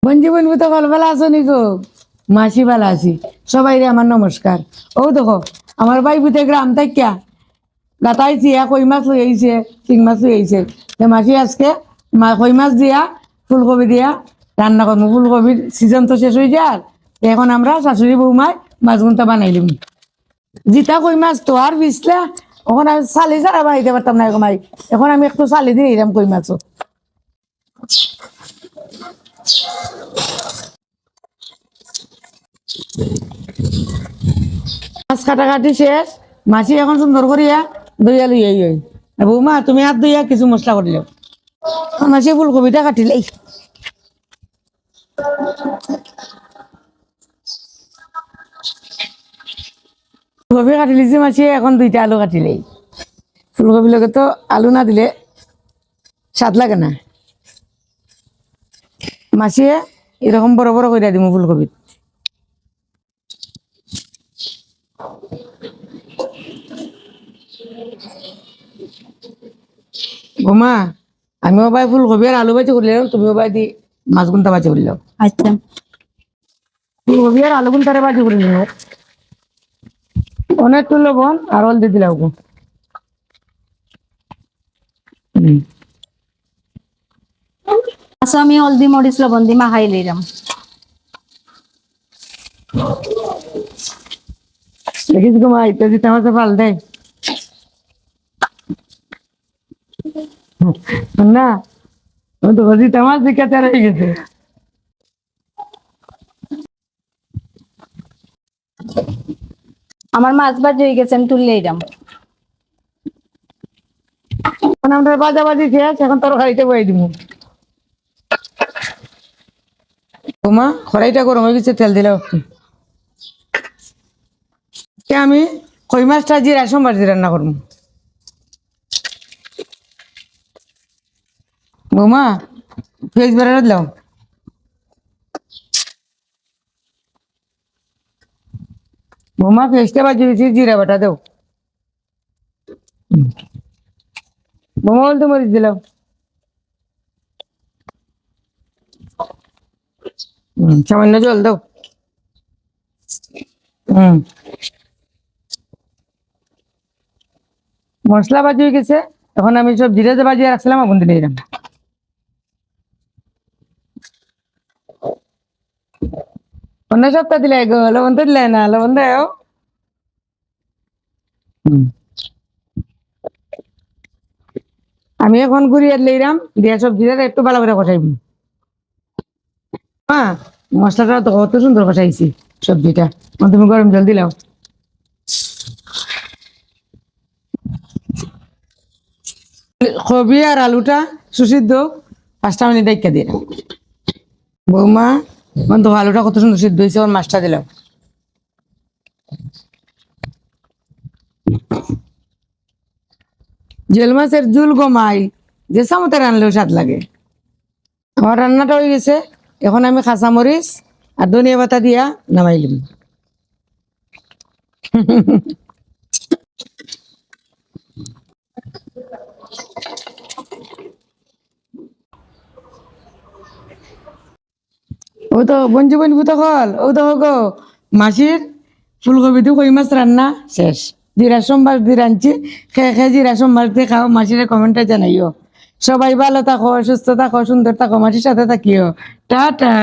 Bungee বনবু তো ভালো আছো নি গো? মাসি ভালো আছি। সবাই রে আমার নমস্কার। ও দেখো আমার ভাই বুতে গ্রাম থাকিয়া গাতাইছি কই মাছ লই আইছে, চিং মাছ লই আইছে। মাসি আজকে কই মাছ দিয়া ফুলকপি দিয়া রান্না করবো। ফুলকপির সিজন তো শেষ হয়ে যায়। এখন আমরা শাশুড়ি বৌমায় মাছ গুনটা বানাইলাম। জিতা কই মাছ তো আর বিছলা এখন আমি চালি ছাড়া বাড়িতে পারতাম না মাই। এখন আমি একটু চালি দিয়ে এরাম কই মাছও। মাছ কাটাকাটি শেষ। মাছি এখন সুন্দর করিয়া দইয়া লইয়া ওই বৌমা তুমি হাত দইয়া কিছু মশলা করলে মাছি ফুলকপিটা কাটিলে ফুলকপি কাটিলি যে মাছি এখন 2টা আলু কাটিলেই। ফুলকপির লগে তো আলু না দিলে স্বাদ লাগে না। মাছিয়ে এরকম বড় বড় করে দিব ফুলকপি। বৌমা আমিও ভাই ফুলকপি আর আলু ভাজি করলাম, তুমিও ভাই দি মাছ গুনটা ভাজি করলাম। আচ্ছা, ফুলকপি আর আলু গুনটারে ভাজি করে নিল। অনেক একটু লবণ আর হলদি দিলাম। আচ্ছা আমি হলদি মরিচ লবণ দিয়ে মাখাই লইলাম। দেখিস গো মা এটা দিতে আমার পাল দেয় না, আমি তো দিতে আমার দিকে তেরা হয়ে গেছে। আমার মাছ ভাজি হয়ে গেছে, আমি তুললে এলাম। এখন আমরা বাজাবাজি শেষ, এখন তরকারিতে বয়ে দিব। বৌমা কড়াইটা গরম হয়ে গেছে, তেল দিলাম একটু। আমি কই মাছটা জিরা সোমবার দিয়ে রান্না করবো। বৌমা পেঁয়াজ বেড়া দিলাম। বৌমা পেঁয়াজটা বাজি দিয়েছি, জিরা বাটা দেও। বৌমা বলতে মরিচ দিলাম। সামান্য জল দাও। মশলা বাজি হয়ে গেছে, এখন আমি সব জিরা যে বাজিয়ে রাখছিলাম আগুন দিয়ে দিলাম। অন্য সপ্তাহ দিলে গো লবণ তো দিলে না, লবণ দেও। আমি এখন ঘুরিয়ে লইলাম দিয়া সবজিটা একটু ভালো করে কষাইব। হ্যাঁ মশলাটা তো কত সুন্দর কষাইছি সবজিটা। তুমি গরম জল দিলাও। কবি আর আলুটা সুসিদ্ধ 5টা মিনিট ডাইকা দিলাম। বৌমা তো আলুটা কত সুন্দর সিদ্ধ হয়েছে, ওর মাছটা দিলাম। জেল মাছের ঝুল গমাই যে চামতে রানলেও স্বাদ লাগে। আমার রান্নাটা হয়ে গেছে, এখন আমি কাঁচামরিচ আর ধনিয়া পাতা দিয়া নামাইলাম। ও তো বঞ্জি বনবু তখন ও তো গো মাসির ফুলকপি দিয়ে কই মাছ রান্না শেষ। জিরা সোমবার দিয়ে রাঁধছি, খেয়ে খেয়ে জিরা সোমবার দিয়ে খাও। মাসির কমেন্টে জানাইও। সবাই ভালো থাকো, সুস্থ থাকো, সুন্দর থাকো, মাসির সাথে থাকিও। টাটা।